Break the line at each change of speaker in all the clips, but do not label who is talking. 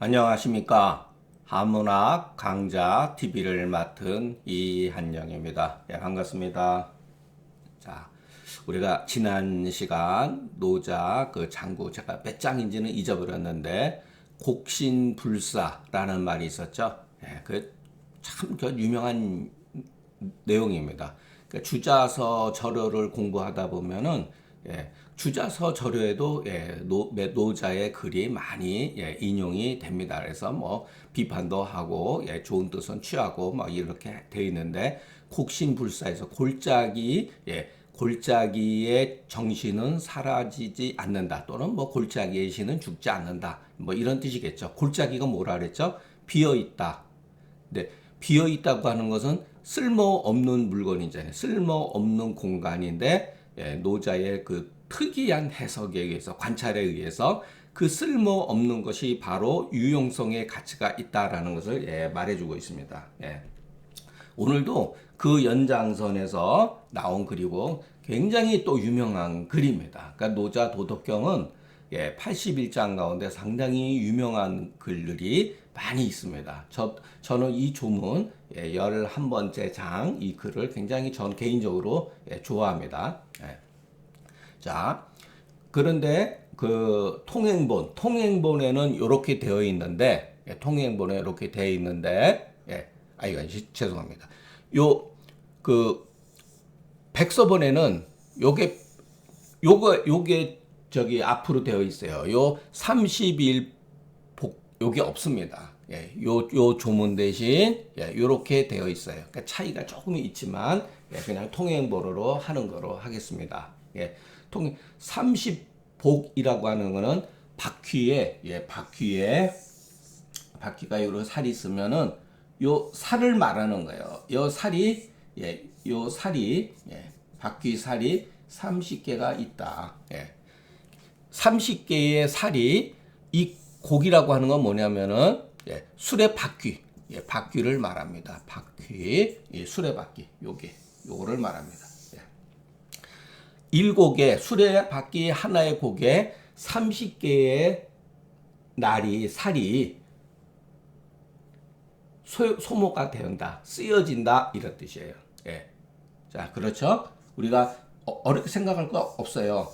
안녕하십니까. 한문학 강좌 TV를 맡은 이한영입니다. 반갑습니다. 자, 우리가 지난 시간 노자 그 장구 제가 몇 장인지는 잊어버렸는데 곡신불사라는 말이 있었죠. 참 유명한 내용입니다. 그러니까 주자서 절여를 공부하다 보면은 주자서 절여에도 노자의 글이 많이 인용이 됩니다. 그래서 뭐 비판도 하고 좋은 뜻은 취하고 막 이렇게 돼 있는데 곡신불사에서 골짜기의 정신은 사라지지 않는다 또는 뭐 골짜기의 신은 죽지 않는다 뭐 이런 뜻이겠죠. 골짜기가 뭐라 그랬죠? 비어 있다. 근데 비어 있다고 하는 것은 쓸모없는 물건이잖아요. 쓸모없는 공간인데 노자의 그 특이한 해석에 의해서 관찰에 의해서 그 쓸모없는 것이 바로 유용성의 가치가 있다라는 것을 말해주고 있습니다. 오늘도 그 연장선에서 나온 글이고 굉장히 또 유명한 글입니다. 그러니까 노자 도덕경은 81장 가운데 상당히 유명한 글들이 많이 있습니다. 저는 이 조문 11번째 장 이 글을 굉장히 전 개인적으로 좋아합니다. 자, 그런데 그 통행본에는 이렇게 되어 있는데 통행본에 이렇게 되어 있는데 이건 죄송합니다. 그 백서본에는 요게 저기 앞으로 되어 있어요. 요 30일 요게 없습니다. 요 조문 대신 요렇게 되어 있어요. 그러니까 차이가 조금 있지만 그냥 통행본으로 하는 거로 하겠습니다. 30복이라고 하는 거는 바퀴가 요런 살이 있으면은 요 살을 말하는 거예요. 요 살이 바퀴 살이 30개가 있다. 30개의 살이 이 곡이라고 하는 건 뭐냐면은 수레 바퀴를 말합니다. 수레바퀴 요거를 말합니다. 7개 수레 바퀴 하나의 곡에 30개의 살이 소모가 된다, 쓰여진다 이런 뜻이에요. 자, 그렇죠? 우리가 어렵게 생각할 거 없어요.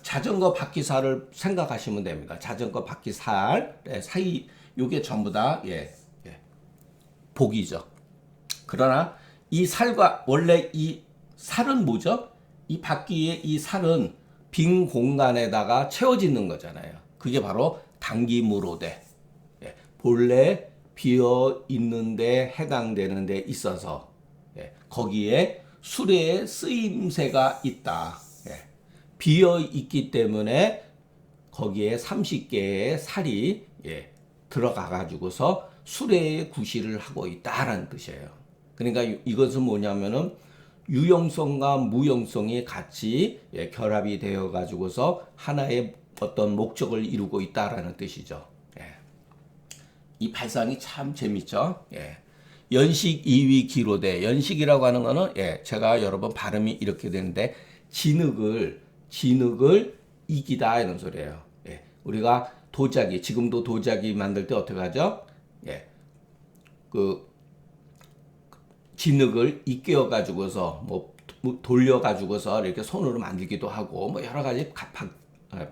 자전거 바퀴살을 생각하시면 됩니다. 자전거 바퀴살 사이 요게 전부 다 복이죠. 그러나 이 살과 원래 이 살은 뭐죠? 이 바퀴의 이 살은 빈 공간에다가 채워지는 거잖아요. 그게 바로 당기무로되 본래 비어 있는데 해당되는 데 있어서 거기에 수레의 쓰임새가 있다. 비어 있기 때문에 거기에 30개의 살이 들어가 가지고서 수레의 구실을 하고 있다라는 뜻이에요. 그러니까 이것은 뭐냐면은 유용성과 무용성이 같이 결합이 되어 가지고서 하나의 어떤 목적을 이루고 있다라는 뜻이죠. 이 발상이 참 재밌죠. 연식 이위 기로되 연식이라고 하는 거는 제가 여러 번 발음이 이렇게 되는데 진흙을 이기다 이런 소리예요. 우리가 지금도 도자기 만들 때 어떻게 하죠? 그 진흙을 익혀 가지고서 뭐 돌려 가지고서 이렇게 손으로 만들기도 하고 뭐 여러 가지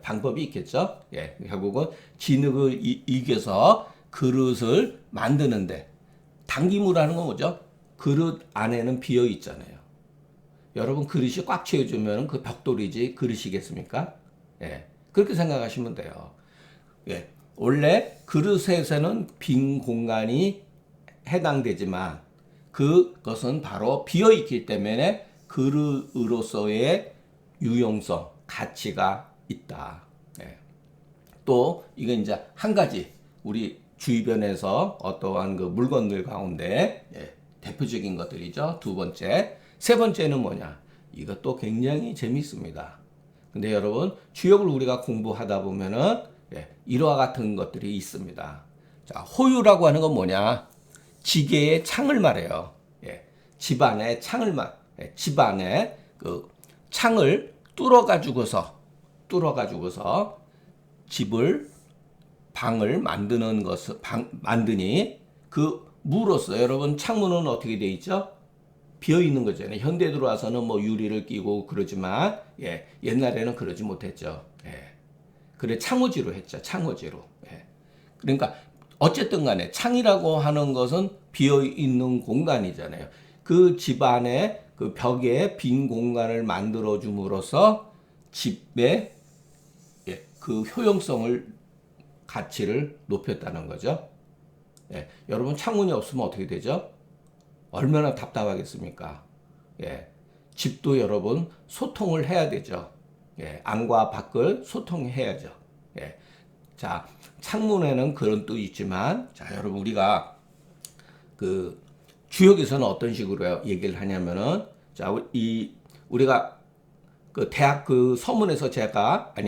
방법이 있겠죠. 결국은 진흙을 이겨서 그릇을 만드는데 당기무라는 건 뭐죠? 그릇 안에는 비어 있잖아요. 여러분 그릇이 꽉 채워주면 그 벽돌이지 그릇이겠습니까? 그렇게 생각하시면 돼요. 원래 그릇에서는 빈 공간이 해당되지만 그것은 바로 비어 있기 때문에 그릇으로서의 유용성, 가치가 있다. 또 이건 이제 한 가지 우리 주변에서 어떠한 그 물건들 가운데 대표적인 것들이죠. 두 번째. 세 번째는 뭐냐? 이것도 굉장히 재밌습니다. 근데 여러분 주역을 우리가 공부하다 보면은 이와 같은 것들이 있습니다. 자, 호유라고 하는 건 뭐냐? 지게의 창을 말해요. 집안의 집안의 그 창을 뚫어 가지고서 집을 방을 만드는 것을 만드니 그 무로서 여러분 창문은 어떻게 돼 있죠? 비어 있는 거잖아요. 현대 들어와서는 뭐 유리를 끼고 그러지만 옛날에는 그러지 못했죠. 그래 창호지로 했죠. 창호지로. 그러니까 어쨌든 간에 창이라고 하는 것은 비어 있는 공간이잖아요. 그 집 안에 그 벽에 빈 공간을 만들어 줌으로써 집의 그 효용성을 가치를 높였다는 거죠. 여러분 창문이 없으면 어떻게 되죠? 얼마나 답답하겠습니까? 집도 여러분 소통을 해야 되죠. 안과 밖을 소통해야죠. 자, 창문에는 그런 뜻이 있지만, 자, 여러분 우리가 그 주역에서는 어떤 식으로 얘기를 하냐면은, 자, 우리가 그 대학 그 서문에서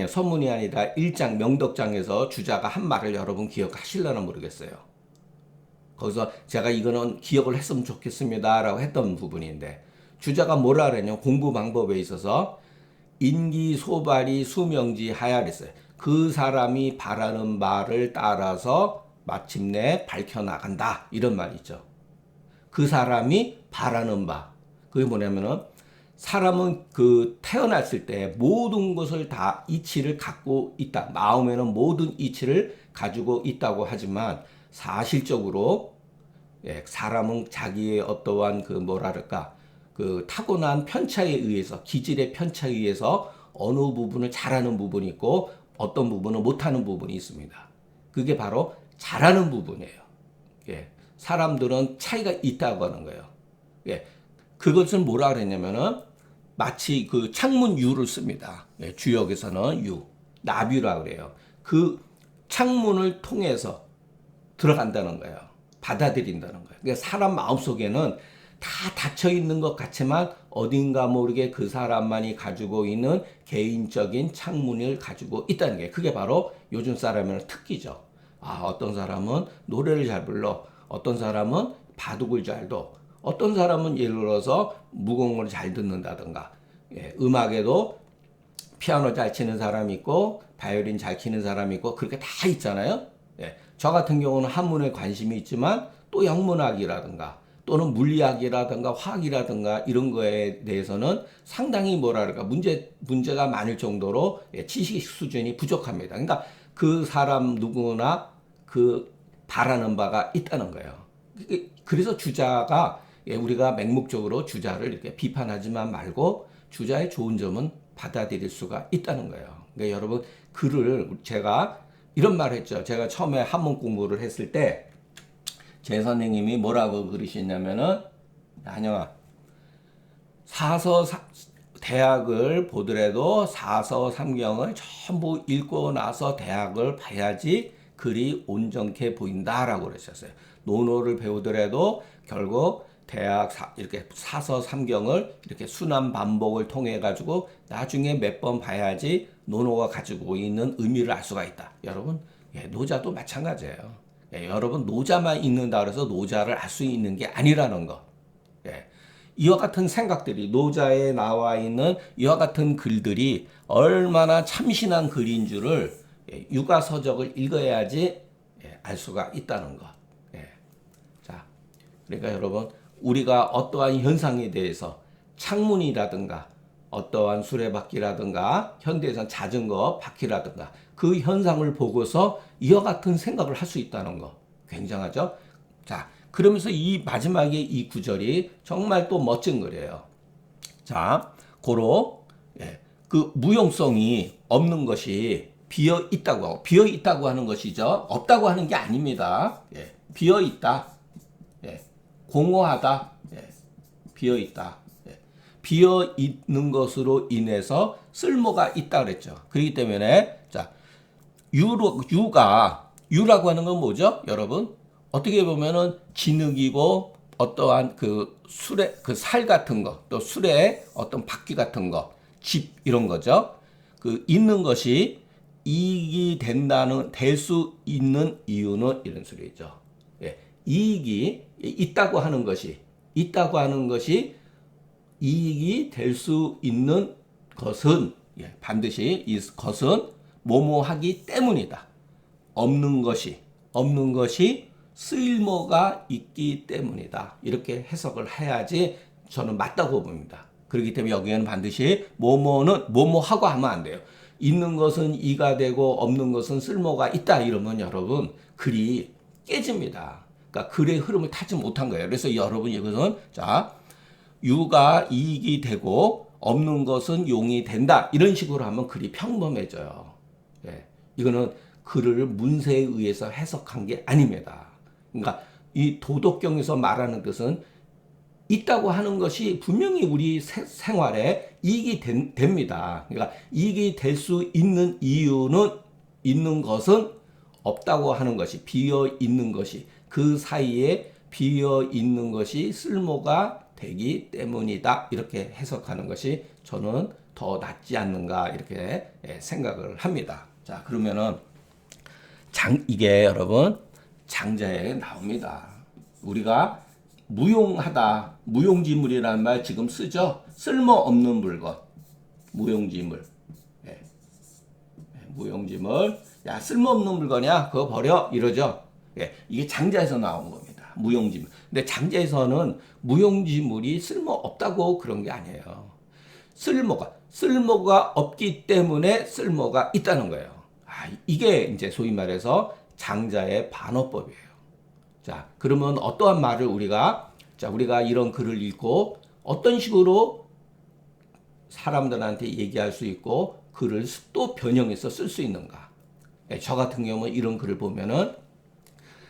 서문이 아니라 1장 명덕장에서 주자가 한 말을 여러분 기억하실려나 모르겠어요. 거기서 제가 이거는 기억을 했으면 좋겠습니다 라고 했던 부분인데, 주자가 뭐라 그랬냐, 공부 방법에 있어서 인기소발이 수명지하야 그랬어요. 그 사람이 바라는 바를 따라서 마침내 밝혀나간다 이런 말이 있죠. 그 사람이 바라는 바, 그게 뭐냐면은 사람은 그 태어났을 때 모든 것을 다 이치를 갖고 있다. 마음에는 모든 이치를 가지고 있다고 하지만 사실적으로 사람은 자기의 어떠한 그 뭐랄까 그 타고난 편차에 의해서, 기질의 편차에 의해서 어느 부분을 잘하는 부분이 있고 어떤 부분은 못하는 부분이 있습니다. 그게 바로 잘하는 부분이에요. 사람들은 차이가 있다고 하는 거예요. 그것을 뭐라 그랬냐면은 마치 그 창문 유를 씁니다. 주역에서는 유, 나비라고 그래요. 그 창문을 통해서 들어간다는 거예요. 받아들인다는 거예요. 그러니까 사람 마음속에는 다 닫혀 있는 것 같지만 어딘가 모르게 그 사람만이 가지고 있는 개인적인 창문을 가지고 있다는 게, 그게 바로 요즘 사람의 특기죠. 어떤 사람은 노래를 잘 불러, 어떤 사람은 바둑을 잘 둬, 어떤 사람은 예를 들어서 무거운 걸 잘 듣는다든가, 음악에도 피아노 잘 치는 사람이 있고 바이올린 잘 치는 사람이 있고 그렇게 다 있잖아요. 저 같은 경우는 한문에 관심이 있지만 또 영문학이라든가 또는 물리학이라든가 화학이라든가 이런 거에 대해서는 상당히 뭐랄까 문제가 많을 정도로 지식 수준이 부족합니다. 그러니까 그 사람 누구나 그 바라는 바가 있다는 거예요. 그래서 주자가 우리가 맹목적으로 주자를 이렇게 비판하지만 말고 주자의 좋은 점은 받아들일 수가 있다는 거예요. 그러니까 여러분 글을 제가 이런 말을 했죠. 제가 처음에 한문 공부를 했을 때 제 선생님이 뭐라고 그러시냐면은, 한영아, 대학을 보더라도 사서 삼경을 전부 읽고 나서 대학을 봐야지 글이 온전케 보인다라고 그러셨어요. 논어를 배우더라도 결국 이렇게 사서 삼경을 이렇게 순환 반복을 통해 가지고 나중에 몇 번 봐야지 논어가 가지고 있는 의미를 알 수가 있다. 여러분, 노자도 마찬가지예요. 여러분 노자만 읽는다 그래서 노자를 알 수 있는 게 아니라는 거. 이와 같은 생각들이 노자에 나와 있는 이와 같은 글들이 얼마나 참신한 글인 줄을 육아서적을 읽어야지 알 수가 있다는 것. 자, 그러니까 여러분 우리가 어떠한 현상에 대해서 창문이라든가 어떠한 수레바퀴라든가 현대에서는 자전거 바퀴라든가 그 현상을 보고서 이와 같은 생각을 할 수 있다는 거 굉장하죠. 자, 그러면서 이 마지막에 이 구절이 정말 또 멋진 거예요. 자, 고로 그 무용성이 없는 것이 비어 있다고 하는 것이죠. 없다고 하는 게 아닙니다. 비어 있다, 공허하다, 비어 있다. 비어 있는 것으로 인해서 쓸모가 있다 그랬죠. 그렇기 때문에 자, 유라고 하는 건 뭐죠, 여러분? 어떻게 보면은 진흙이고 어떠한 그 수레 그 살 같은 거, 또 수레 어떤 바퀴 같은 거, 집 이런 거죠. 그 있는 것이 이익이 될 수 있는 이유는 이런 소리죠. 이익이 있다고 하는 것이 이익이 될 수 있는 것은 반드시 이것은 뭐뭐하기 때문이다. 없는 것이 쓸모가 있기 때문이다. 이렇게 해석을 해야지 저는 맞다고 봅니다. 그렇기 때문에 여기에는 반드시 뭐뭐는 뭐뭐하고 하면 안 돼요. 있는 것은 이가 되고 없는 것은 쓸모가 있다 이러면 여러분 글이 깨집니다. 그러니까 글의 흐름을 타지 못한 거예요. 그래서 여러분 이것은 자 유가 이익이 되고 없는 것은 용이 된다 이런 식으로 하면 글이 평범해져요. 예, 이거는 글을 문세에 의해서 해석한 게 아닙니다. 그러니까 이 도덕경에서 말하는 뜻은 있다고 하는 것이 분명히 우리 생활에 이익이 됩니다. 그러니까 이익이 될 수 있는 이유는 있는 것은 없다고 하는 것이 비어 있는 것이 그 사이에 비어 있는 것이 쓸모가 되기 때문이다. 이렇게 해석하는 것이 저는 더 낫지 않는가 이렇게 생각을 합니다. 자, 그러면은 이게 여러분 장자에 나옵니다. 우리가 무용하다, 무용지물이라는 말 지금 쓰죠? 쓸모없는 물건, 무용지물. 무용지물. 야, 쓸모없는 물건이야? 그거 버려? 이러죠? 이게 장자에서 나온 겁니다. 무용지물. 근데 장자에서는 무용지물이 쓸모없다고 그런 게 아니에요. 쓸모가 없기 때문에 쓸모가 있다는 거예요. 이게 이제 소위 말해서 장자의 반어법이에요. 자, 그러면 어떠한 말을 우리가 이런 글을 읽고 어떤 식으로 사람들한테 얘기할 수 있고 글을 또 변형해서 쓸 수 있는가? 저 같은 경우는 이런 글을 보면은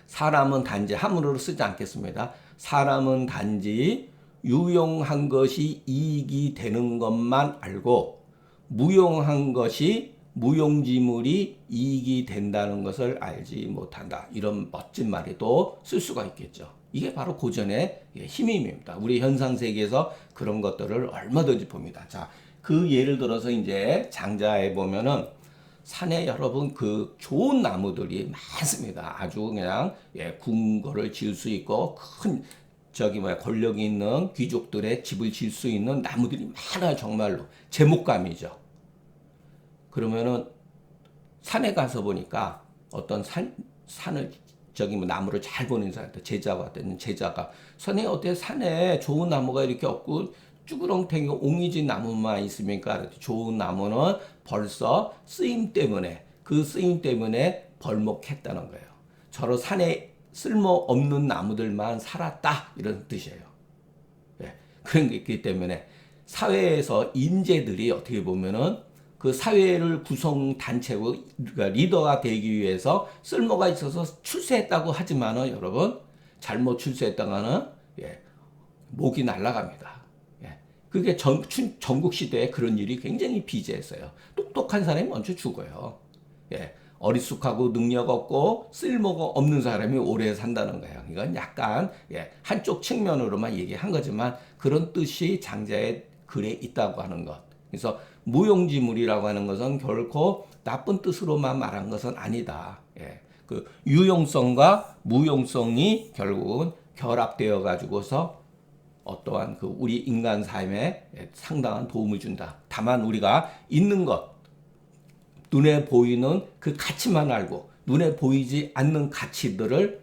사람은 단지 함으로 쓰지 않겠습니다. 사람은 단지 유용한 것이 이익이 되는 것만 알고 무용한 것이 무용지물이 이익이 된다는 것을 알지 못한다. 이런 멋진 말이 또 쓸 수가 있겠죠. 이게 바로 고전의 힘입니다. 우리 현상세계에서 그런 것들을 얼마든지 봅니다. 자, 그 예를 들어서 이제 장자에 보면은 산에 여러분 그 좋은 나무들이 많습니다. 아주 그냥 궁궐을 지을 수 있고 큰 권력이 있는 귀족들의 집을 지을 수 있는 나무들이 많아요. 정말로 제목감이죠. 그러면은 산에 가서 보니까 어떤 산을 나무를 잘 보는 사람들 제자가 선생님 어때 산에 좋은 나무가 이렇게 없고 쭈그렁탱이 옹이진 나무만 있습니까? 좋은 나무는 벌써 쓰임 때문에 벌목했다는 거예요. 저런 산에 쓸모없는 나무들만 살았다 이런 뜻이에요. 그런 게 있기 때문에 사회에서 인재들이 어떻게 보면은 그 사회를 구성 단체고 리더가 되기 위해서 쓸모가 있어서 출세했다고 하지만은 여러분 잘못 출세했다가는 목이 날아갑니다. 그게 전국 시대에 그런 일이 굉장히 비재했어요. 똑똑한 사람이 먼저 죽어요. 어리숙하고 능력 없고 쓸모가 없는 사람이 오래 산다는 거예요. 이건 약간 한쪽 측면으로만 얘기한 거지만 그런 뜻이 장자의 글에 있다고 하는 것. 그래서 무용지물이라고 하는 것은 결코 나쁜 뜻으로만 말한 것은 아니다. 그 유용성과 무용성이 결국은 결합되어 가지고서 어떠한 그 우리 인간 삶에 상당한 도움을 준다. 다만 우리가 있는 것, 눈에 보이는 그 가치만 알고 눈에 보이지 않는 가치들을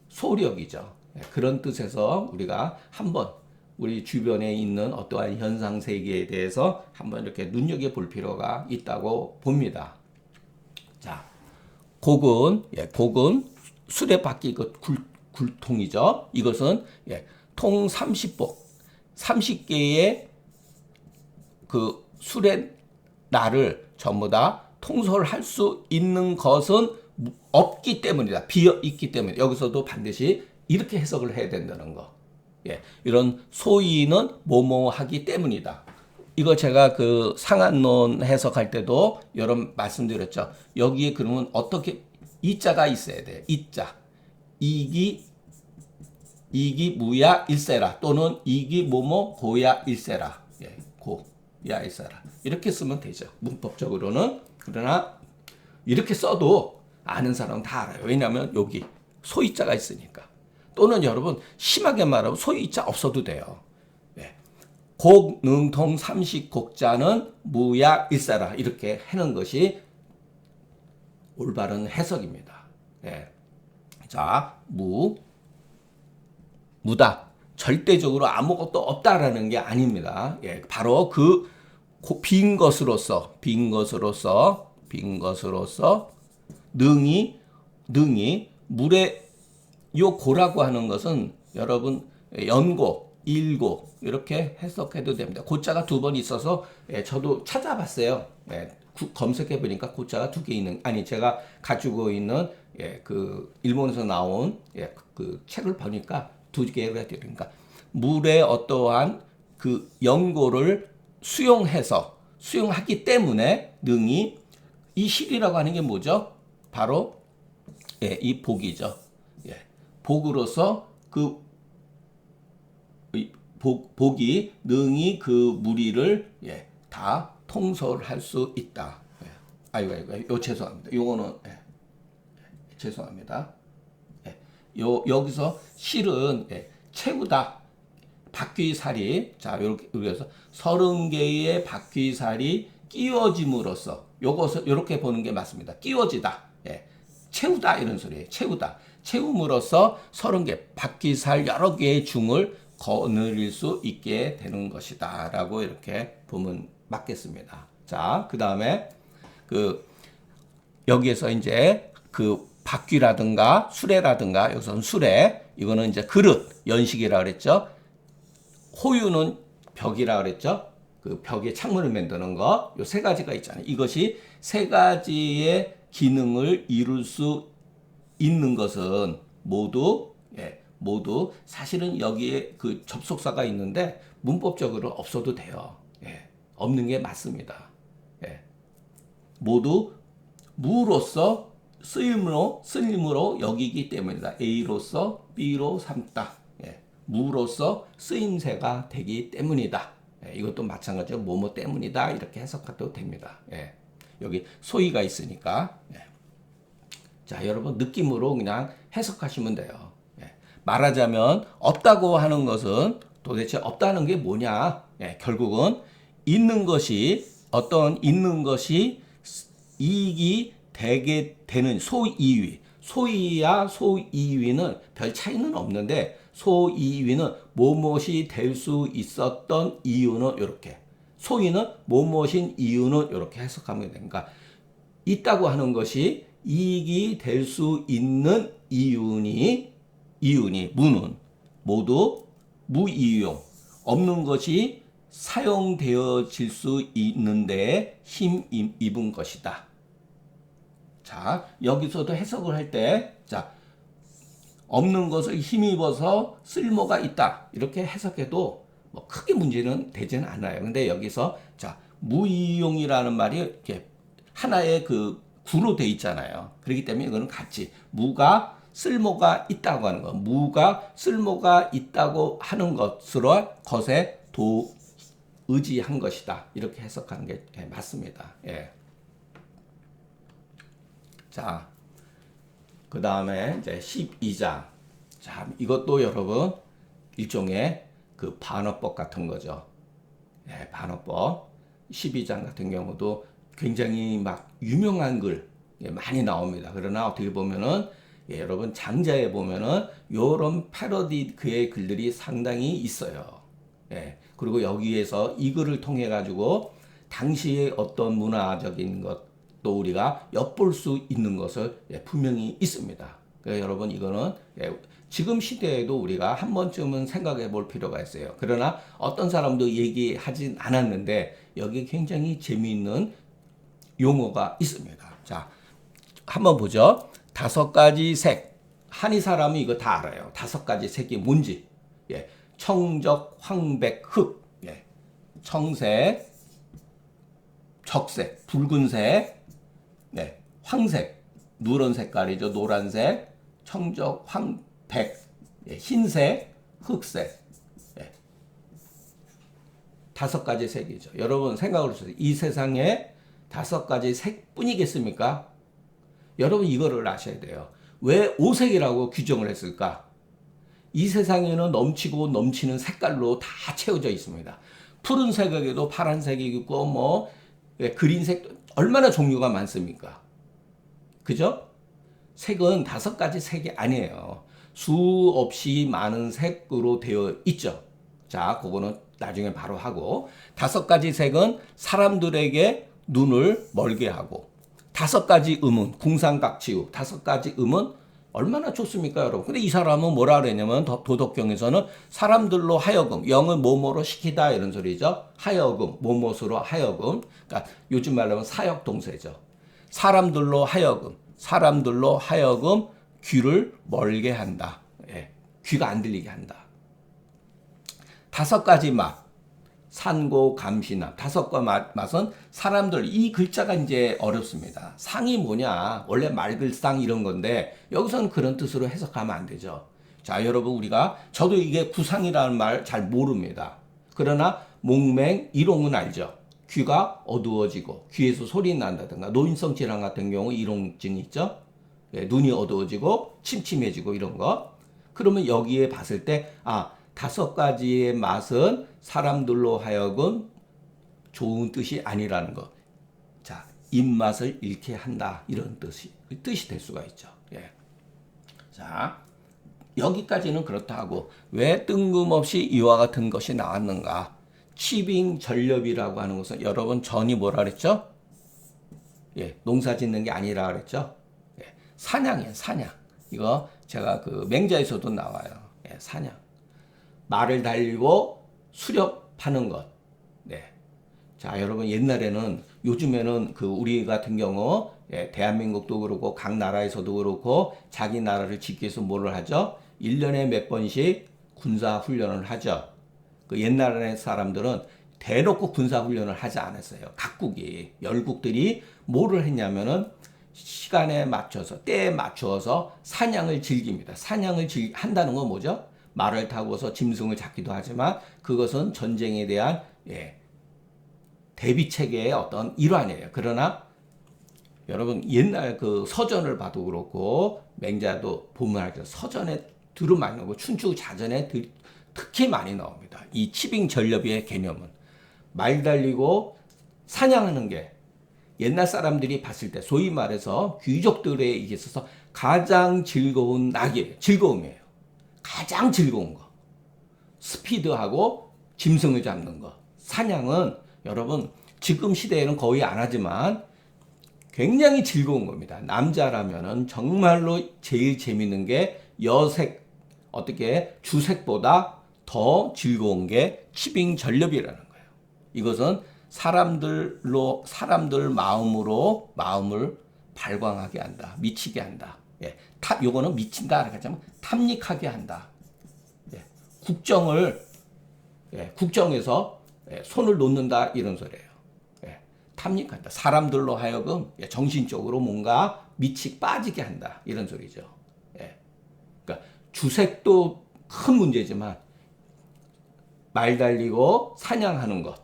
소홀히 여기죠. 그런 뜻에서 우리가 한번 우리 주변에 있는 어떠한 현상 세계에 대해서 한번 이렇게 눈여겨볼 필요가 있다고 봅니다. 자, 곡은 수레바퀴 굴통이죠. 이것은 통 30복, 30개의 그 수레날을 전부 다 통솔할 수 있는 것은 없기 때문이다. 비어 있기 때문에 여기서도 반드시 이렇게 해석을 해야 된다는 거. 이런 소위는 뭐뭐하기 때문이다. 이거 제가 그 상한론 해석할 때도 여러 말씀드렸죠. 여기에 그러면 어떻게 이자가 있어야 돼. 이자. 이기 무야 일세라 또는 이기 뭐뭐 고야 일세라. 고야 일세라. 이렇게 쓰면 되죠. 문법적으로는. 그러나 이렇게 써도 아는 사람은 다 알아요. 왜냐하면 여기 소이자가 있으니까. 또는 여러분 심하게 말하면 소이자 없어도 돼요. 곡, 능통, 삼식, 곡자는 무야 일사라 이렇게 하는 것이 올바른 해석입니다. 예. 자, 무다. 절대적으로 아무것도 없다라는 게 아닙니다. 예, 바로 그 빈 것으로서 능이 물에 요 고라고 하는 것은 여러분 연고, 일고 이렇게 해석해도 됩니다. 고자가 두 번 있어서 예, 저도 찾아봤어요. 예, 검색해 보니까 고자가 두 개 있는 아니 제가 가지고 있는 예, 그 일본에서 나온 예, 그 책을 보니까 두 개가 되니까 물에 어떠한 그 연고를 수용하기 때문에 능이 이 실이라고 하는 게 뭐죠? 바로 예, 이 복이죠. 예, 복으로서 그 복이 능이 그 무리를 예, 다 통솔할 수 있다. 예. 아이고, 죄송합니다. 요거는 예, 죄송합니다. 예, 여기서 실은 예, 채우다. 바퀴살이 자 이렇게 해서 30개의 바퀴살이 끼워짐으로써 요것을 이렇게 보는 게 맞습니다. 끼워지다. 예. 채우다 이런 소리예요. 채움으로써 30개 바퀴살 여러 개의 중을 거느릴 수 있게 되는 것이다라고 이렇게 보면 맞겠습니다. 자, 그다음에 그 여기에서 이제 그 바퀴라든가 수레라든가 여기서는 수레 이거는 이제 그릇 연식이라 그랬죠. 호유는 벽이라 그랬죠. 그 벽에 창문을 만드는 거, 요 세 가지가 있잖아요. 이것이 세 가지의 기능을 이룰 수 있는 것은 모두 사실은 여기에 그 접속사가 있는데 문법적으로 없어도 돼요. 예, 없는 게 맞습니다. 예, 모두 무로서 쓰임으로 여기기 때문이다. A로서 B로 삼다. 무로서 쓰임새가 되기 때문이다. 예, 이것도 마찬가지로 뭐뭐 때문이다 이렇게 해석해도 됩니다. 예, 여기 소위가 있으니까 예. 자 여러분 느낌으로 그냥 해석하시면 돼요. 예, 말하자면 없다고 하는 것은 도대체 없다는 게 뭐냐? 예, 결국은 있는 것이 이익이 되게 되는 소이야 소이위는 별 차이는 없는데 소이위는 무엇이 될 수 있었던 이유는 이렇게 소이는 무엇인 이유는 이렇게 해석하면 됩니다. 있다고 하는 것이 이익이 될 수 있는 이윤이 무는 모두 무이용 없는 것이 사용되어질 수 있는데 힘입은 것이다. 자 여기서도 해석을 할 때 자 없는 것을 힘입어서 쓸모가 있다 이렇게 해석해도 뭐 크게 문제는 되지는 않아요. 근데 여기서 자 무이용이라는 말이 이렇게 하나의 그 구로 돼 있잖아요. 그렇기 때문에 이거는 같이 무가 쓸모가 있다고 하는 것, 무가 쓸모가 있다고 하는 것에 의지한 것이다 이렇게 해석하는 게 맞습니다. 예. 자, 그 다음에 이제 12장. 자, 이것도 여러분 일종의 그 반어법 같은 거죠. 예, 반어법. 12장 같은 경우도 굉장히 막 유명한 글 많이 나옵니다. 그러나 어떻게 보면은 예, 여러분 장자에 보면은 요런 패러디 그의 글들이 상당히 있어요. 예, 그리고 여기에서 이 글을 통해 가지고 당시의 어떤 문화적인 것도 우리가 엿볼 수 있는 것을 예, 분명히 있습니다. 그러니까 여러분 이거는 예, 지금 시대에도 우리가 한 번쯤은 생각해 볼 필요가 있어요. 그러나 어떤 사람도 얘기하진 않았는데 여기 굉장히 재미있는 용어가 있습니다. 자, 한번 보죠. 5가지 색. 한의 사람은 이거 다 알아요. 5가지 색이 뭔지. 예, 청적, 황백, 흑. 예, 청색, 적색, 붉은색, 네, 황색, 누런 색깔이죠. 노란색, 청적, 황백, 예, 흰색, 흑색. 예. 5가지 색이죠. 여러분 생각을 해보세요. 이 세상에 5가지 색뿐이겠습니까? 여러분 이거를 아셔야 돼요. 왜 5색이라고 규정을 했을까? 이 세상에는 넘치고 넘치는 색깔로 다 채워져 있습니다. 푸른색에도 파란색이 있고 뭐 그린색 얼마나 종류가 많습니까? 그죠? 색은 5가지 색이 아니에요. 수없이 많은 색으로 되어 있죠. 자, 그거는 나중에 바로 하고, 5가지 색은 사람들에게 눈을 멀게 하고, 5가지 음은 궁상각지우, 5가지 음은 얼마나 좋습니까, 여러분? 근데 이 사람은 뭐라 그랬냐면 도덕경에서는 사람들로 하여금, 영을 뭐뭐로 시키다 이런 소리죠. 하여금, 뭐뭐로 하여금. 그러니까 요즘 말로 하면 사역동사죠. 사람들로 하여금 귀를 멀게 한다. 예, 귀가 안 들리게 한다. 5가지 맛, 산고, 감시나 5가지 맛은 사람들, 이 글자가 이제 어렵습니다. 상이 뭐냐? 원래 말글상 이런 건데 여기서는 그런 뜻으로 해석하면 안 되죠. 자, 여러분 저도 이게 구상이라는 말 잘 모릅니다. 그러나 목맹, 이롱은 알죠. 귀가 어두워지고 귀에서 소리 난다든가 노인성 질환 같은 경우 이롱증이 있죠. 예, 눈이 어두워지고 침침해지고 이런 거. 그러면 여기에 봤을 때 5가지의 맛은 사람들로 하여금 좋은 뜻이 아니라는 거. 자, 입맛을 잃게 한다. 이런 뜻이 될 수가 있죠. 예. 자, 여기까지는 그렇다 하고 왜 뜬금없이 이와 같은 것이 나왔는가? 치빙전렵이라고 하는 것은 여러분 전이 뭐라 그랬죠? 예, 농사 짓는 게 아니라 그랬죠? 예, 사냥이에요, 사냥. 이거 제가 그 맹자에서도 나와요. 예, 사냥. 말을 달리고 수렵하는 것. 네. 자, 여러분 옛날에는 요즘에는 그 우리 같은 경우 대한민국도 그렇고 각 나라에서도 그렇고 자기 나라를 지키기 위해서 뭐를 하죠? 1년에 몇 번씩 군사 훈련을 하죠. 그 옛날에 사람들은 대놓고 군사 훈련을 하지 않았어요. 각국이 열국들이 뭐를 했냐면은 시간에 맞춰서 때에 맞추어서 사냥을 즐깁니다. 한다는 건 뭐죠? 말을 타고서 짐승을 잡기도 하지만 그것은 전쟁에 대한 대비 체계의 어떤 일환이에요. 그러나 여러분 옛날 그 서전을 봐도 그렇고 맹자도 보면 알죠. 서전에 들은 많이 나오고 춘추자전에 특히 많이 나옵니다. 이 치빙전렵의 개념은 말 달리고 사냥하는 게 옛날 사람들이 봤을 때 소위 말해서 귀족들에 있어서 가장 즐거운 낙이에요. 즐거움이에요. 가장 즐거운 거. 스피드하고 짐승을 잡는 거. 사냥은 여러분 지금 시대에는 거의 안 하지만 굉장히 즐거운 겁니다. 남자라면은 정말로 제일 재밌는 게 여색, 어떻게 주색보다 더 즐거운 게 치빙전렵이라는 거예요. 이것은 사람들 마음을 발광하게 한다. 미치게 한다. 예. 요거는 미친다. 하자면 탐닉하게 한다. 예. 국정에서 손을 놓는다. 이런 소리예요. 예. 탐닉한다. 사람들로 하여금 정신적으로 뭔가 빠지게 한다. 이런 소리죠. 예. 그러니까 주색도 큰 문제지만 말 달리고 사냥하는 것.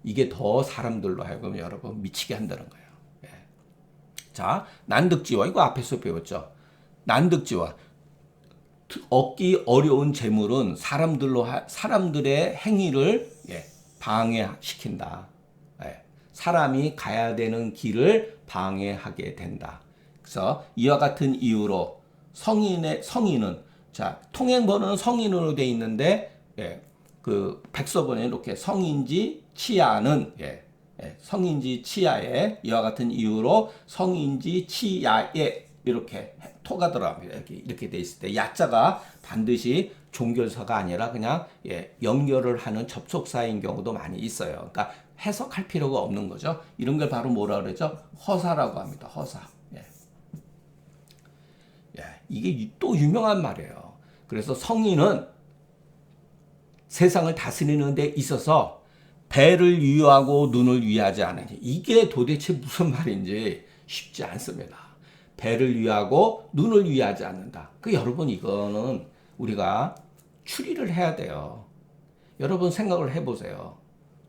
이게 더 사람들로 하여금 여러분 미치게 한다는 거예요. 예. 자, 난득지화 이거 앞에서 배웠죠. 난득지화 얻기 어려운 재물은 사람들의 행위를 방해시킨다. 예. 사람이 가야 되는 길을 방해하게 된다. 그래서 이와 같은 이유로 성인은 자 통행번호는 성인으로 돼 있는데 그 백서번에 이렇게 성인지 치야는 성인지 치야에 이와 같은 이유로 성인지 치야에 이렇게 토가 들어갑니다. 이렇게 돼 있을 때 야자가 반드시 종결서가 아니라 그냥 연결을 하는 접속사인 경우도 많이 있어요. 그러니까 해석할 필요가 없는 거죠. 이런 걸 바로 뭐라 그러죠? 허사라고 합니다. 허사. 이게 또 유명한 말이에요. 그래서 성인은 세상을 다스리는 데 있어서 배를 위하고 눈을 위하지 않으니 이게 도대체 무슨 말인지 쉽지 않습니다. 배를 위하고 눈을 위하지 않는다. 여러분 이거는 우리가 추리를 해야 돼요. 여러분 생각을 해보세요.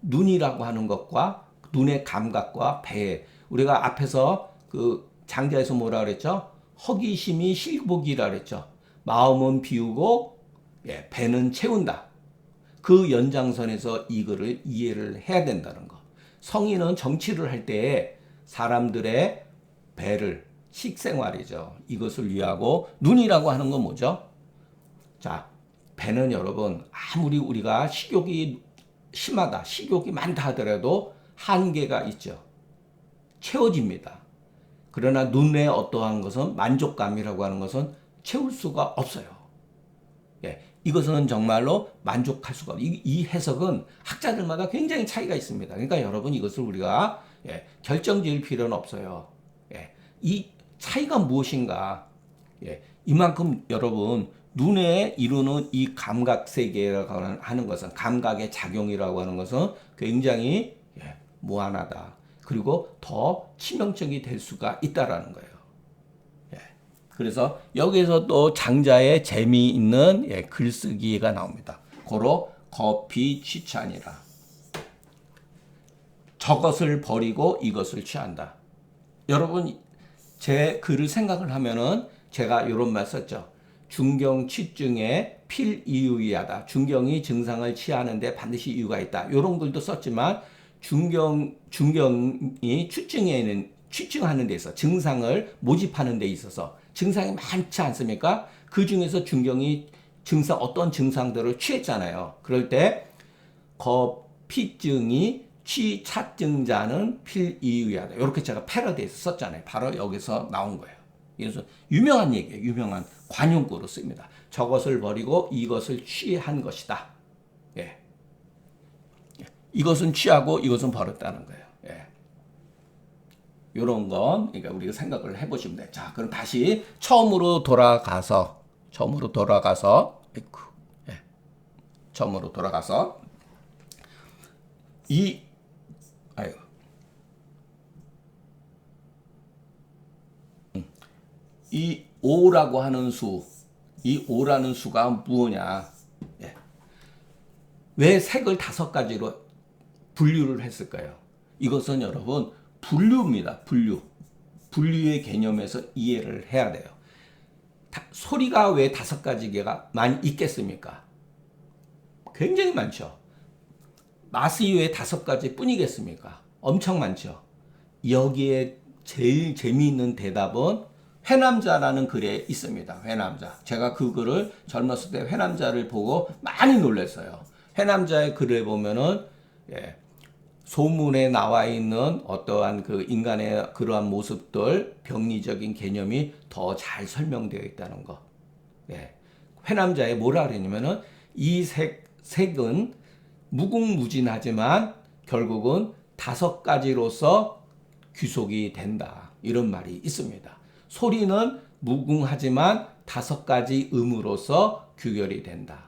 눈이라고 하는 것과 눈의 감각과 배 우리가 앞에서 그 장자에서 뭐라 그랬죠? 허기심이 실복이라 그랬죠. 마음은 비우고 배는 채운다. 그 연장선에서 이거를 이해를 해야 된다는 거. 성인은 정치를 할 때 사람들의 배를 식생활이죠. 이것을 위하고 눈이라고 하는 건 뭐죠? 자, 배는 여러분 아무리 우리가 식욕이 심하다, 식욕이 많다 하더라도 한계가 있죠. 채워집니다. 그러나 눈의 어떠한 것은 만족감이라고 하는 것은 채울 수가 없어요. 예, 이것은 정말로 만족할 수가 없어요. 이 해석은 학자들마다 굉장히 차이가 있습니다. 그러니까 여러분 이것을 우리가 결정 지을 필요는 없어요. 이 차이가 무엇인가? 이만큼 여러분 눈에 이루는 이 감각 세계라고 하는 것은 감각의 작용이라고 하는 것은 굉장히 무한하다. 그리고 더 치명적이 될 수가 있다라는 거예요. 그래서 여기에서 또 장자의 재미있는 글쓰기가 나옵니다. 고로 거피 취찬이라. 저것을 버리고 이것을 취한다. 여러분 제 글을 생각을 하면은 제가 이런 말 썼죠. 중경 취증에 필이유이하다. 중경이 증상을 취하는데 반드시 이유가 있다. 이런 글도 썼지만 중경이 취증하는 데 있어 증상을 모집하는 데 있어서 증상이 많지 않습니까? 그 중에서 중경이 어떤 증상들을 취했잖아요. 그럴 때 거피증이 취차증자는 필이유하다. 이렇게 제가 패러디에서 썼잖아요. 바로 여기서 나온 거예요. 그래서 유명한 얘기예요. 유명한 관용구로 씁니다. 저것을 버리고 이것을 취한 것이다. 이것은 취하고 이것은 버렸다는 거예요. 이런 건 그러니까 우리가 생각을 해보시면 돼요. 자, 그럼 다시 처음으로 돌아가서 이 5라고 하는 수, 이 5라는 수가 뭐냐? 왜 색을 5가지로 분류를 했을까요? 이것은 여러분 분류입니다. 분류의 개념에서 이해를 해야 돼요. 소리가 왜 5가지가 많이 있겠습니까? 굉장히 많죠. 맛이 왜 5가지 뿐이겠습니까? 엄청 많죠. 여기에 제일 재미있는 대답은 회남자라는 글에 있습니다. 회남자. 제가 그 글을 젊었을 때 회남자를 보고 많이 놀랐어요. 회남자의 글을 보면은 소문에 나와 있는 어떠한 그 인간의 그러한 모습들, 병리적인 개념이 더 잘 설명되어 있다는 것. 회남자에 뭐라 그러냐면은 이 색은 무궁무진하지만 결국은 5가지로서 귀속이 된다. 이런 말이 있습니다. 소리는 무궁하지만 5가지 음으로서 규결이 된다.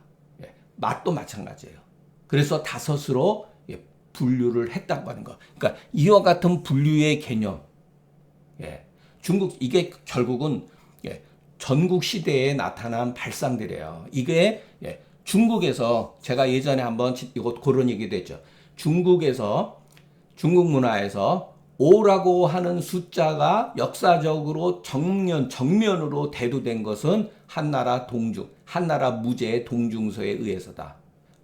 맛도 마찬가지예요. 그래서 5으로 분류를 했다고 하는 거. 그러니까 이와 같은 분류의 개념. 중국 이게 결국은 전국 시대에 나타난 발상들이에요. 이게 중국에서 제가 예전에 한번 이거 그런 얘기도 했죠. 중국 문화에서 5라고 하는 숫자가 역사적으로 정면으로 대두된 것은 한나라 무제의 동중서에 의해서다.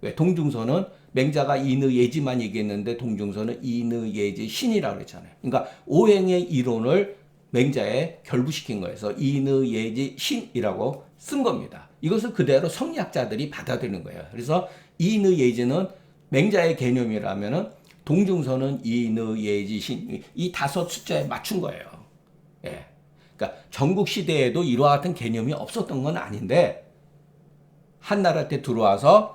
왜? 동중서는 맹자가 이느예지만 얘기했는데 동중서는 이느예지 신이라고 그랬잖아요. 그러니까 오행의 이론을 맹자에 결부시킨 거예요. 그래서 이느예지 신이라고 쓴 겁니다. 이것을 그대로 성리학자들이 받아들이는 거예요. 그래서 이느예지는 맹자의 개념이라면은 동중서는 이느예지 신, 이 5 숫자에 맞춘 거예요. 그러니까 전국 시대에도 이와 같은 개념이 없었던 건 아닌데 한나라 때 들어와서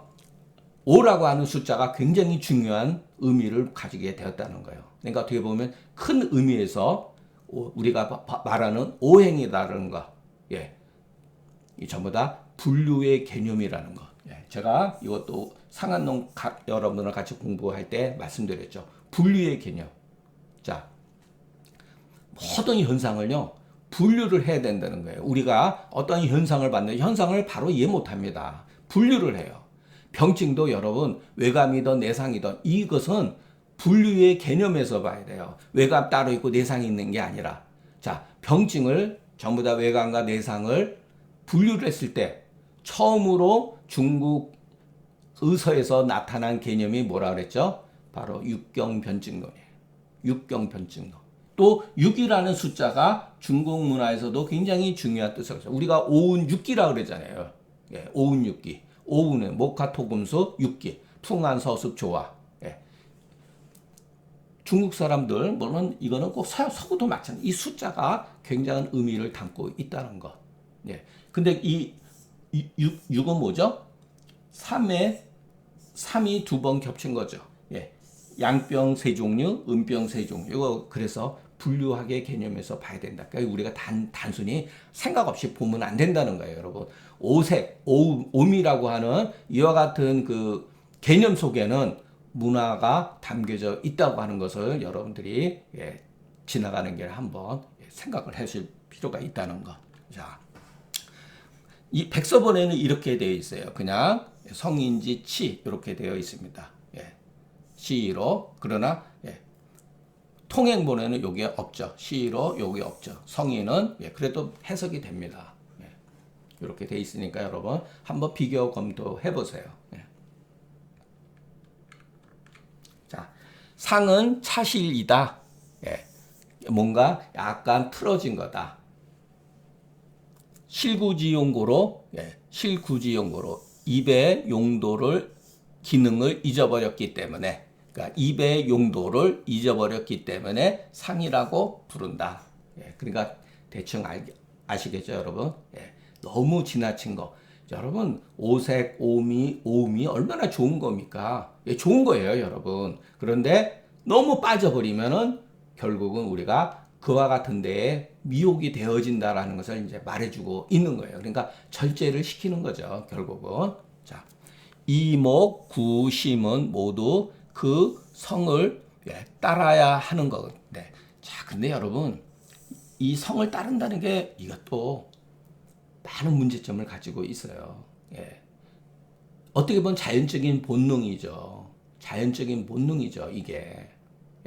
5라고 하는 숫자가 굉장히 중요한 의미를 가지게 되었다는 거예요. 그러니까 어떻게 보면 큰 의미에서 우리가 말하는 오행이라는 거, 이 전부 다 분류의 개념이라는 것. 제가 이것도 상한농 여러분들과 같이 공부할 때 말씀드렸죠. 분류의 개념. 자, 모든 현상을요, 분류를 해야 된다는 거예요. 우리가 어떤 현상을 봤는데 현상을 바로 이해 못 합니다. 분류를 해요. 병증도 여러분, 외감이든 내상이든 이것은 분류의 개념에서 봐야 돼요. 외감 따로 있고 내상이 있는 게 아니라. 자, 병증을 전부 다 외감과 내상을 분류를 했을 때 처음으로 중국 의서에서 나타난 개념이 뭐라 그랬죠? 바로 육경변증론이에요. 육경변증론. 또 6이라는 숫자가 중국 문화에서도 굉장히 중요한 뜻을 가지고 우리가 오운 6기라 그러잖아요. 예, 오운 6기. 오운은 목화토금수 6기. 풍한 서습 조화. 예. 중국 사람들 물론 이거는 꼭 서구도 마찬가지. 이 숫자가 굉장한 의미를 담고 있다는 것. 예. 근데 이 6은 뭐죠? 3이 두 번 겹친 거죠. 예. 양병 세 종류, 음병 세 종류. 이거 그래서 분류학의 개념에서 봐야 된다. 그러니까 우리가 단순히 생각 없이 보면 안 된다는 거예요, 여러분. 오색, 오미라고 하는 이와 같은 그 개념 속에는 문화가 담겨져 있다고 하는 것을 여러분들이 예, 지나가는 길에 한번 생각을 하실 필요가 있다는 것. 자, 이 백서본에는 이렇게 되어 있어요. 그냥 성인지 치 이렇게 되어 있습니다. 예, 시로 그러나 예, 통행본에는 요게 없죠. 시로 요게 없죠. 성인은 예, 그래도 해석이 됩니다. 예, 이렇게 되어 있으니까 여러분 한번 비교 검토해 보세요. 예. 자, 상은 차실이다. 예, 뭔가 약간 틀어진 거다. 실구지용고로, 예, 실구지용고로 입의 용도를 기능을 잊어버렸기 때문에, 그러니까 입의 용도를 잊어버렸기 때문에 상이라고 부른다. 예, 그러니까 대충 아시겠죠, 여러분? 예, 너무 지나친 거. 여러분, 오색, 오음이 얼마나 좋은 겁니까? 예, 좋은 거예요, 여러분. 그런데 너무 빠져버리면은 결국은 우리가 그와 같은 데에 미혹이 되어진다라는 것을 이제 말해주고 있는 거예요. 그러니까 절제를 시키는 거죠, 결국은. 자, 이목, 구, 심은 모두 그 성을 따라야 하는 거인데. 자, 근데 여러분, 이 성을 따른다는 게 이것도 많은 문제점을 가지고 있어요. 예. 어떻게 보면 자연적인 본능이죠. 자연적인 본능이죠, 이게.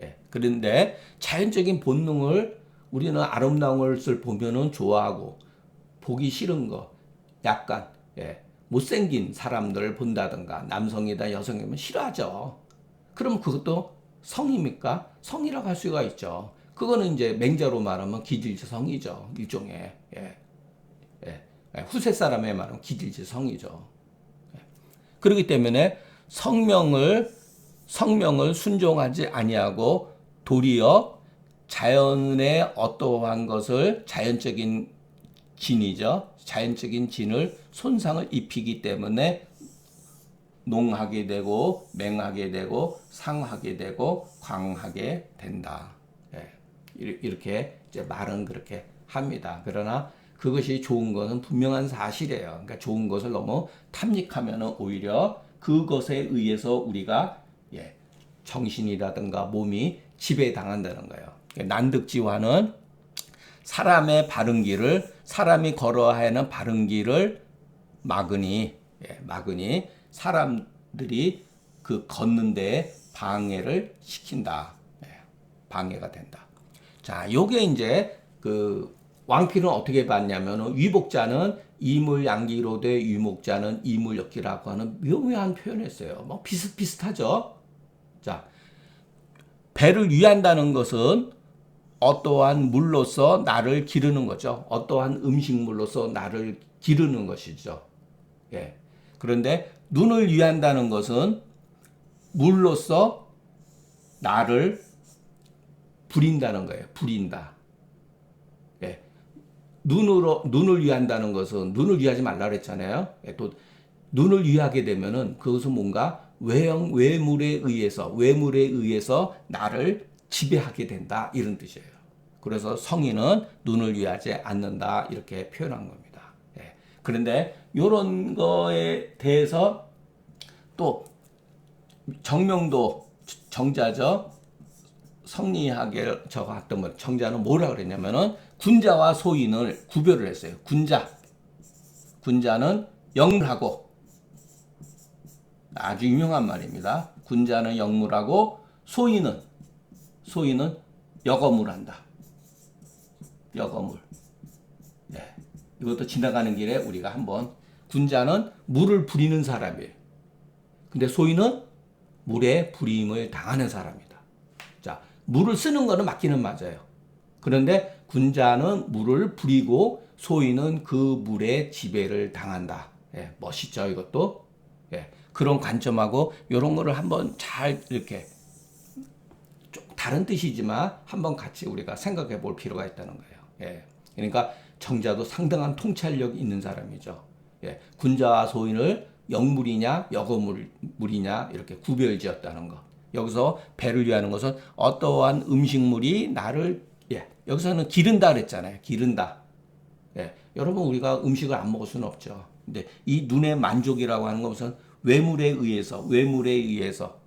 예. 그런데 자연적인 본능을 우리는 아름다운 것을 보면은 좋아하고 보기 싫은 거 약간 예. 못생긴 사람들을 본다든가 남성이다 여성이면 싫어하죠. 그럼 그것도 성입니까? 성이라고 할 수가 있죠. 그거는 이제 맹자로 말하면 기질성이죠. 일종의 예. 예. 후세 사람의 말은 기질성이죠. 예. 그렇기 때문에 성명을 순종하지 아니하고 도리어 자연의 어떠한 것을 자연적인 진이죠. 자연적인 진을 손상을 입히기 때문에 농하게 되고 맹하게 되고 상하게 되고 광하게 된다. 예. 이렇게 이제 말은 그렇게 합니다. 그러나 그것이 좋은 것은 분명한 사실이에요. 그러니까 좋은 것을 너무 탐닉하면 오히려 그것에 의해서 우리가 예, 정신이라든가 몸이 지배당한다는 거예요. 난득지화는 사람의 바른 길을 사람이 걸어야 하는 바른 길을 막으니 사람들이 그 걷는 데에 방해를 시킨다. 예, 방해가 된다. 자, 요게 이제 그 왕필은 어떻게 봤냐면은 위복자는 이물양기로되 유목자는 이물역기라고 하는 묘묘한 표현을 했어요. 뭐 비슷비슷하죠. 자, 배를 위한다는 것은 어떠한 물로서 나를 기르는 거죠. 어떠한 음식물로서 나를 기르는 것이죠. 예. 그런데 눈을 위한다는 것은 물로서 나를 부린다는 거예요. 부린다. 예. 눈을 위한다는 것은 눈을 위하지 말라 그랬잖아요. 예. 또 눈을 위하게 되면은 그것은 뭔가 외물에 의해서 나를 지배하게 된다 이런 뜻이에요. 그래서 성인은 눈을 위하지 않는다 이렇게 표현한 겁니다. 예. 그런데 이런 거에 대해서 또 정명도 정자죠. 성리학에 적었던 것 정자는 뭐라 그랬냐면은 군자와 소인을 구별을 했어요. 군자는 영물하고 아주 유명한 말입니다. 군자는 영물하고 소인은 여거물한다. 여거물. 네. 이것도 지나가는 길에 우리가 한번 군자는 물을 부리는 사람이에요. 근데 소인은 물에 부림을 당하는 사람이다. 자, 물을 쓰는 거는 맞기는 맞아요. 그런데 군자는 물을 부리고 소인은 그 물에 지배를 당한다. 예, 멋있죠, 이것도? 예, 그런 관점하고 이런 거를 한번 잘 이렇게 좀 다른 뜻이지만 한번 같이 우리가 생각해 볼 필요가 있다는 거예요. 예, 그러니까 정자도 상당한 통찰력이 있는 사람이죠. 예, 군자와 소인을 영물이냐 여거물이냐 이렇게 구별지었다는 거. 여기서 배를 위하는 것은 어떠한 음식물이 나를 여기서는 기른다 그랬잖아요. 기른다. 예, 여러분 우리가 음식을 안 먹을 수는 없죠. 근데 이 눈의 만족이라고 하는 것은 외물에 의해서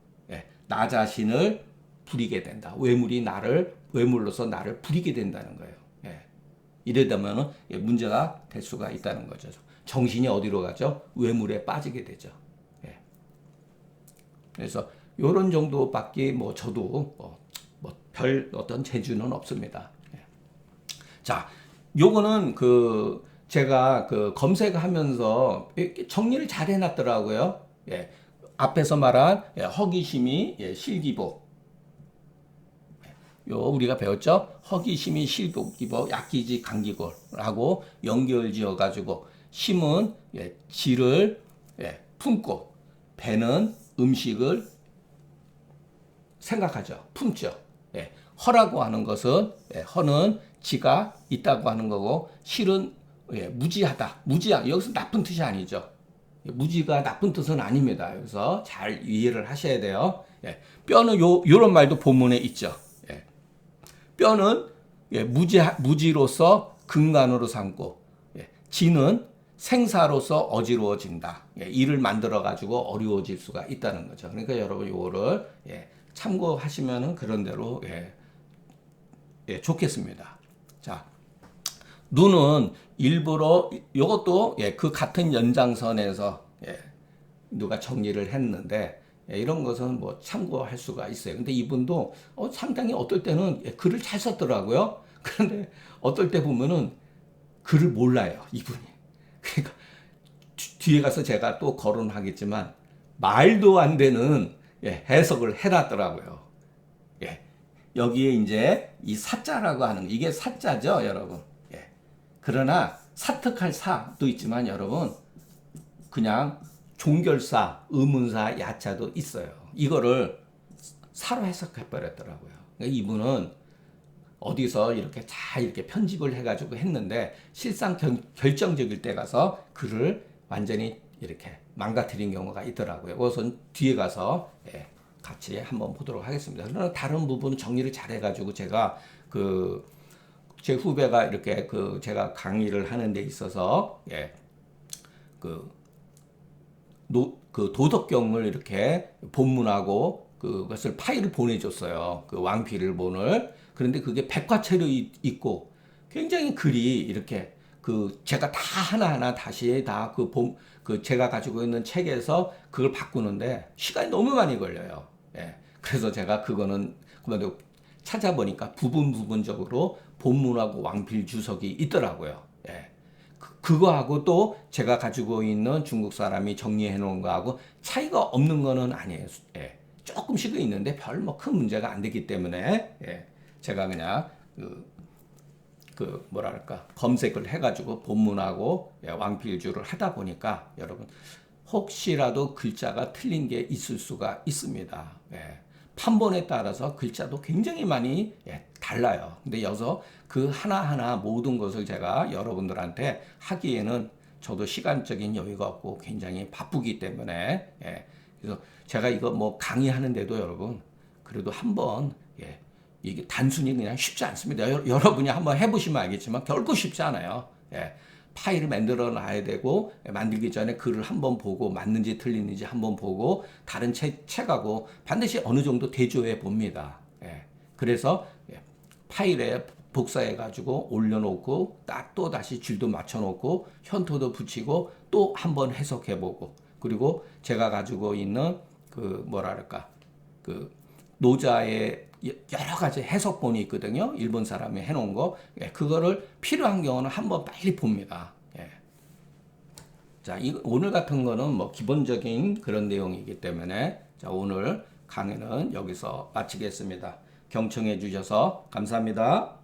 나 자신을 부리게 된다. 외물로서 나를 부리게 된다는 거예요. 예, 이러다면은 문제가 될 수가 있다는 거죠. 정신이 어디로 가죠? 외물에 빠지게 되죠. 예. 그래서 이런 정도밖에 뭐 저도 별 어떤 재주는 없습니다. 예. 자, 요거는 제가 검색하면서 정리를 잘 해놨더라고요. 예. 앞에서 말한 허기심이 실기보. 요 우리가 배웠죠? 허기심이 실기보, 약기지 감기골하고 연결지어 가지고 심은 지를 품고 배는 음식을 생각하죠. 품죠. 허라고 하는 것은 허는 지가 있다고 하는 거고 실은 무지하다. 여기서 나쁜 뜻이 아니죠. 무지가 나쁜 뜻은 아닙니다. 여기서 잘 이해를 하셔야 돼요. 뼈는 요런 말도 본문에 있죠. 뼈는 무지로서 근간으로 삼고 지는 생사로서 어지러워진다. 일을 만들어 가지고 어려워질 수가 있다는 거죠. 그러니까 여러분 요거를 참고하시면은 그런 대로 좋겠습니다. 자, 눈은 일부러 요것도 그 같은 연장선에서 누가 정리를 했는데 이런 것은 뭐 참고할 수가 있어요. 근데 이분도 상당히 어떨 때는 글을 잘 썼더라고요. 그런데 어떨 때 보면은 글을 몰라요, 이분이. 그러니까 뒤에 가서 제가 또 거론하겠지만 말도 안 되는 해석을 해놨더라고요. 여기에 이제 이 사자라고 하는 이게 사자죠, 여러분. 그러나 사특할 사도 있지만 여러분 그냥 종결사, 의문사, 야자도 있어요. 이거를 사로 해석해 버렸더라고요. 그러니까 이분은 어디서 이렇게 편집을 해가지고 했는데 실상 결정적일 때 가서 글을 완전히 이렇게 망가뜨린 경우가 있더라고요. 우선 뒤에 가서 같이 한번 보도록 하겠습니다. 그러나 다른 부분은 정리를 잘 해가지고 제가 제 후배가 이렇게 제가 강의를 하는 데 있어서 도덕경을 이렇게 본문하고 그것을 파일을 보내줬어요. 왕필본을. 그런데 그게 백과체로 있고 굉장히 글이 이렇게 제가 다 하나하나 다시 제가 가지고 있는 책에서 그걸 바꾸는데 시간이 너무 많이 걸려요. 그래서 제가 그거는 그만두고 찾아보니까 부분적으로 본문하고 왕필 주석이 있더라고요. 그거하고 또 제가 가지고 있는 중국 사람이 정리해 놓은 거하고 차이가 없는 거는 아니에요. 조금씩은 있는데 별 큰 문제가 안 되기 때문에 제가 그냥 검색을 해가지고 본문하고 왕필주를 하다 보니까 여러분 혹시라도 글자가 틀린 게 있을 수가 있습니다. 판본에 따라서 글자도 굉장히 많이 달라요. 근데 여기서 그 하나하나 모든 것을 제가 여러분들한테 하기에는 저도 시간적인 여유가 없고 굉장히 바쁘기 때문에 그래서 제가 이거 뭐 강의하는데도 여러분 그래도 한번 이게 단순히 그냥 쉽지 않습니다. 여러분이 한번 해보시면 알겠지만 결코 쉽지 않아요. 파일을 만들어 놔야 되고 만들기 전에 글을 한번 보고 맞는지 틀리는지 한번 보고 다른 책하고 반드시 어느 정도 대조해 봅니다. 그래서 파일에 복사해 가지고 올려놓고 또 다시 줄도 맞춰놓고 현토도 붙이고 또 한번 해석해 보고 그리고 제가 가지고 있는 노자의 여러 가지 해석본이 있거든요. 일본 사람이 해놓은 거. 그거를 필요한 경우는 한번 빨리 봅니다. 자, 오늘 같은 거는 뭐 기본적인 그런 내용이기 때문에 자, 오늘 강의는 여기서 마치겠습니다. 경청해 주셔서 감사합니다.